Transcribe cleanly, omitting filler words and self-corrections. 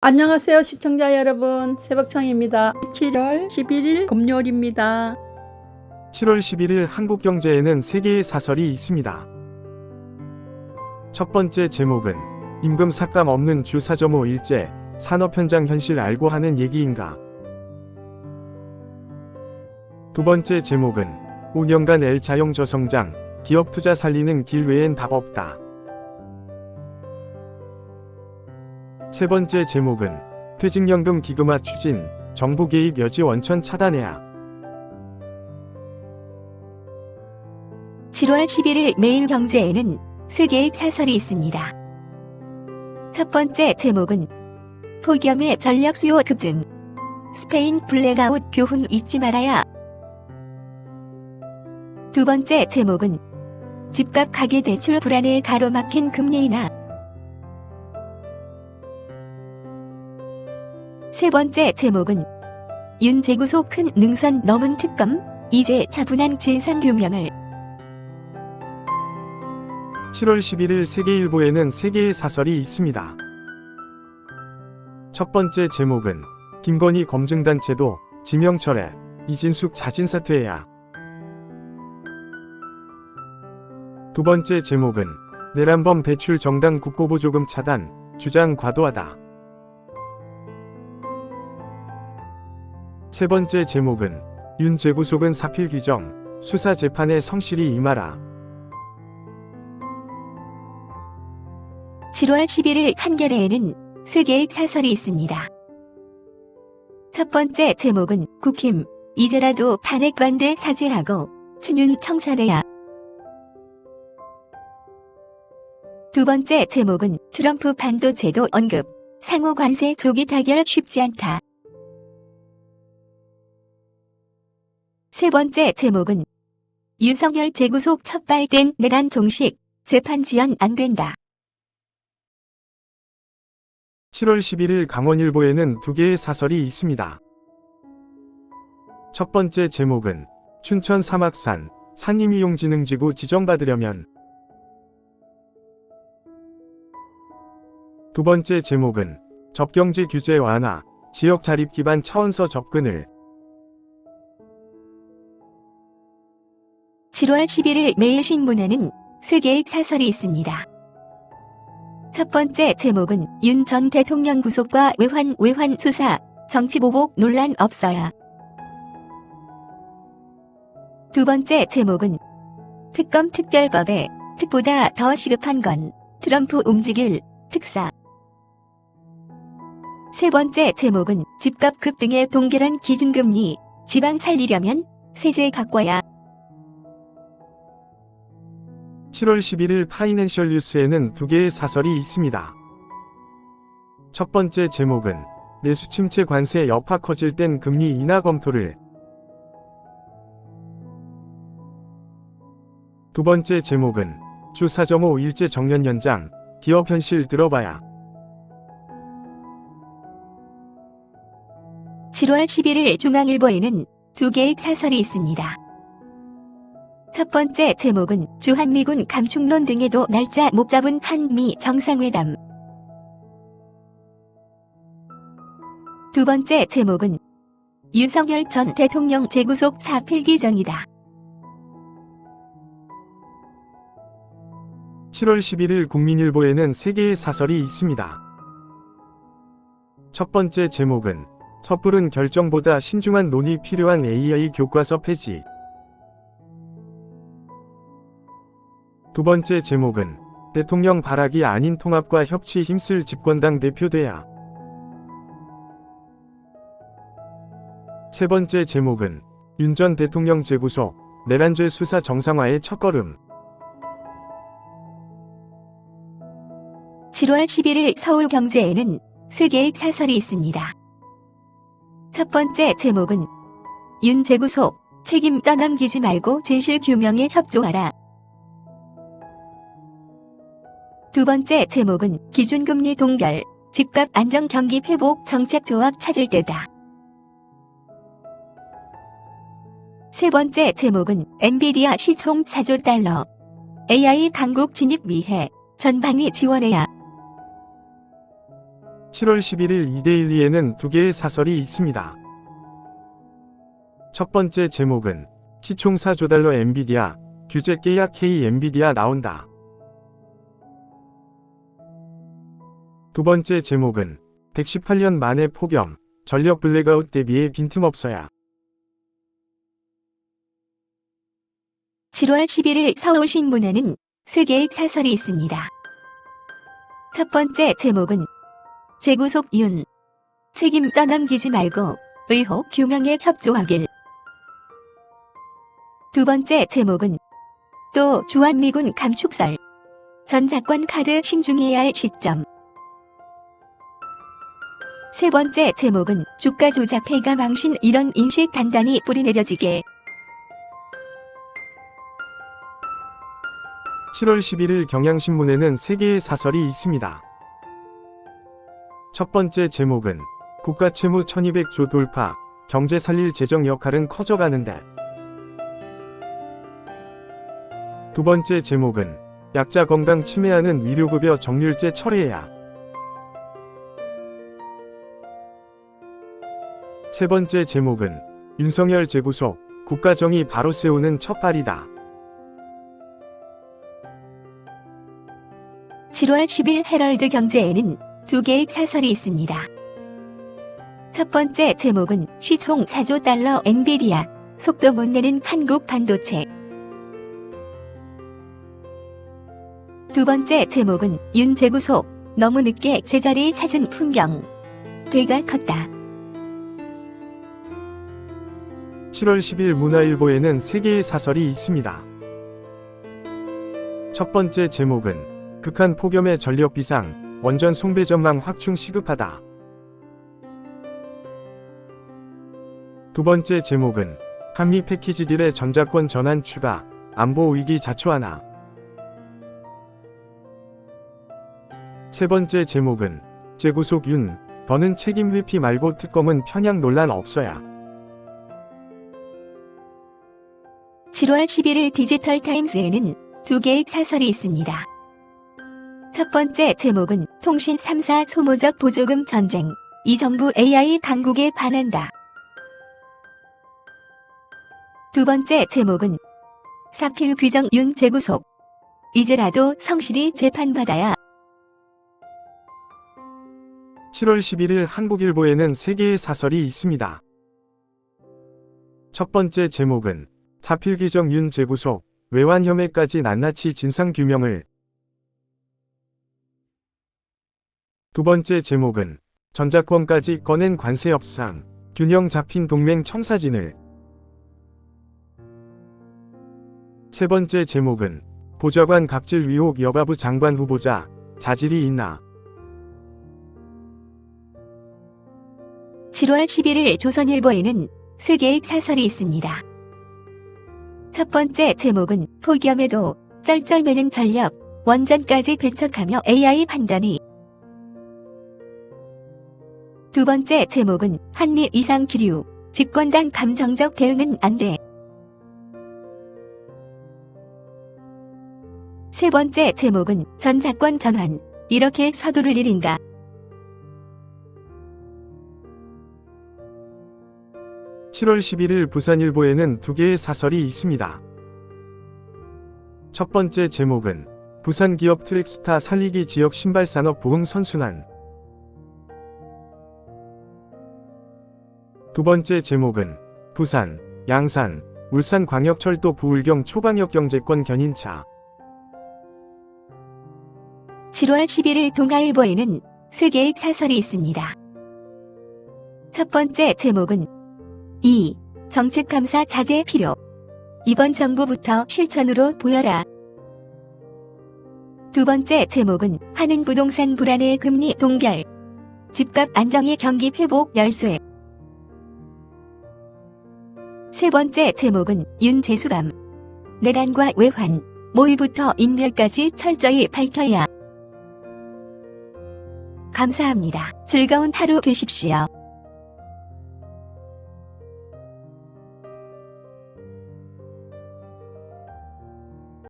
안녕하세요 시청자 여러분, 새벽청입니다. 7월 11일 금요일입니다. 7월 11일 한국 경제에는 3개의 사설이 있습니다. 첫 번째 제목은 임금 삭감 없는 주 4.5 일제, 산업 현장 현실 알고 하는 얘기인가. 두 번째 제목은 5년간 L 자용 저성장, 기업 투자 살리는 길 외엔 답 없다. 세 번째 제목은 퇴직연금 기금화 추진, 정부 개입 여지 원천 차단해야. 7월 11일 매일경제에는 3개의 사설이 있습니다. 첫 번째 제목은 폭염의 전력 수요 급증, 스페인 블랙아웃 교훈 잊지 말아야. 두 번째 제목은 집값 가계대출 불안에 가로막힌 금리 인하. 세 번째 제목은 윤 재구속 큰 능선 넘은 특검, 이제 차분한 진상규명을. 7월 11일 세계일보에는 3개의 사설이 있습니다. 첫 번째 제목은 김건희 검증단체도 지명철회, 이진숙 자진사퇴해야. 두 번째 제목은 내란범 배출 정당 국고보조금 차단, 주장 과도하다. 세 번째 제목은 윤 재구속은 사필 규정, 수사 재판에 성실히 임하라. 7월 11일 한겨레에는 3개의 사설이 있습니다. 첫 번째 제목은 국힘, 이제라도 탄핵 반대 사죄하고 춘윤 청산해야. 두 번째 제목은 트럼프 반도체도 언급, 상호 관세 조기 타결 쉽지 않다. 세 번째 제목은 윤석열 재구속 첩발된 내란 종식, 재판 지연 안 된다. 7월 11일 강원일보에는 2개의 사설이 있습니다. 첫 번째 제목은 춘천 사막산, 산림이용지능지구 지정받으려면. 두 번째 제목은 접경지 규제 완화, 지역 자립 기반 차원서 접근을. 7월 11일 매일신문에는 3개의 사설이 있습니다. 첫 번째 제목은 윤 전 대통령 구속과 외환 수사, 정치보복 논란 없어야. 두 번째 제목은 특검 특별법에 특보다 더 시급한 건 트럼프 움직일 특사. 세 번째 제목은 집값 급등의 동결한 기준금리, 지방 살리려면 세제 바꿔야. 7월 11일 파이낸셜 뉴스에는 2개의 사설이 있습니다. 첫 번째 제목은 내수 침체 관세 여파 커질 땐 금리 인하 검토를. 두 번째 제목은 주 4.5 일제 정년 연장, 기업 현실 들어봐야. 7월 11일 중앙일보에는 2개의 사설이 있습니다. 첫 번째 제목은 주한미군 감축론 등에도 날짜 못 잡은 한미 정상회담. 두 번째 제목은 윤석열 전 대통령 재구속 사필 규정이다. 7월 11일 국민일보에는 3개의 사설이 있습니다. 첫 번째 제목은 섣부른 결정보다 신중한 논의 필요한 AI 교과서 폐지. 두 번째 제목은 대통령 발악이 아닌 통합과 협치 힘쓸 집권당 대표 돼야. 세 번째 제목은 윤 전 대통령 재구속, 내란죄 수사 정상화의 첫걸음. 7월 11일 서울경제에는 3개의 사설이 있습니다. 첫 번째 제목은 윤 재구속, 책임 떠넘기지 말고 진실규명에 협조하라. 두 번째 제목은 기준금리 동결, 집값 안정 경기 회복 정책 조합 찾을 때다. 세 번째 제목은 엔비디아 시총 4조 달러, AI 강국 진입 위해 전방위 지원해야. 7월 11일 이데일리에는 두 개의 사설이 있습니다. 첫 번째 제목은 시총 4조 달러 엔비디아 규제 계약 K 엔비디아 나온다. 두 번째 제목은 118년 만에 폭염, 전력 블랙아웃 대비해 빈틈없어야. 7월 11일 서울신문에는 세 개의 사설이 있습니다. 첫 번째 제목은 재구속 윤, 책임 떠넘기지 말고 의혹 규명에 협조하길. 두 번째 제목은 또 주한미군 감축설, 전작권 카드 신중해야 할 시점. 세 번째 제목은 주가 조작 폐가 망신 이런 인식 단단히 뿌리내려지게. 7월 11일 경향신문에는 세 개의 사설이 있습니다. 첫 번째 제목은 국가채무 1200조 돌파, 경제 살릴 재정 역할은 커져가는데. 두 번째 제목은 약자 건강 침해하는 위료급여 정률제 철회해야. 세 번째 제목은 윤석열 재구속, 국가정의 바로 세우는 첫 발이다. 7월 10일 헤럴드 경제에는 두 개의 사설이 있습니다. 첫 번째 제목은 시총 4조 달러 엔비디아, 속도 못 내는 한국 반도체. 두 번째 제목은 윤 재구속, 너무 늦게 제자리 찾은 풍경. 배가 컸다. 7월 10일 문화일보에는 세 개의 사설이 있습니다. 첫 번째 제목은 극한 폭염의 전력 비상, 원전 송배 전망 확충 시급하다. 두 번째 제목은 한미 패키지 딜의 전자권 전환 추가, 안보 위기 자초하나. 세 번째 제목은 재구속 윤, 더는 책임 회피 말고 특검은 편향 논란 없어야. 7월 11일 디지털타임스에는 두 개의 사설이 있습니다. 첫 번째 제목은 통신 3사 소모적 보조금 전쟁, 이 정부 AI 강국에 반한다. 두 번째 제목은 사필 규정 윤 재구속, 이제라도 성실히 재판받아야. 7월 11일 한국일보에는 세 개의 사설이 있습니다. 첫 번째 제목은 사필 규정 윤 재구속, 외환 혐의까지 낱낱이 진상규명을. 두 번째 제목은 전자권까지 꺼낸 관세 협상, 균형 잡힌 동맹 청사진을. 세 번째 제목은 보좌관 갑질 의혹 여가부 장관 후보자, 자질이 있나. 7월 11일 조선일보에는 세 개의 사설이 있습니다. 첫 번째 제목은 폭염에도 쩔쩔매는 전력, 원전까지 배척하며 AI 판단이. 두 번째 제목은 한미 이상 기류, 집권당 감정적 대응은 안 돼. 세 번째 제목은 전작권 전환, 이렇게 서두를 일인가. 7월 11일 부산일보에는 두 개의 사설이 있습니다. 첫 번째 제목은 부산 기업 트랙스타 살리기 지역 신발산업 부흥 선순환. 두 번째 제목은 부산, 양산, 울산 광역철도 부울경 초방역 경제권 견인차. 7월 11일 동아일보에는 세 개의 사설이 있습니다. 첫 번째 제목은 2. 정책감사 자제 필요. 이번 정부부터 실천으로 보여라. 두 번째 제목은 하는 부동산 불안의 금리 동결. 집값 안정의 경기 회복 열쇠. 세 번째 제목은 윤 재수감. 내란과 외환, 모의부터 인멸까지 철저히 밝혀야. 감사합니다. 즐거운 하루 되십시오.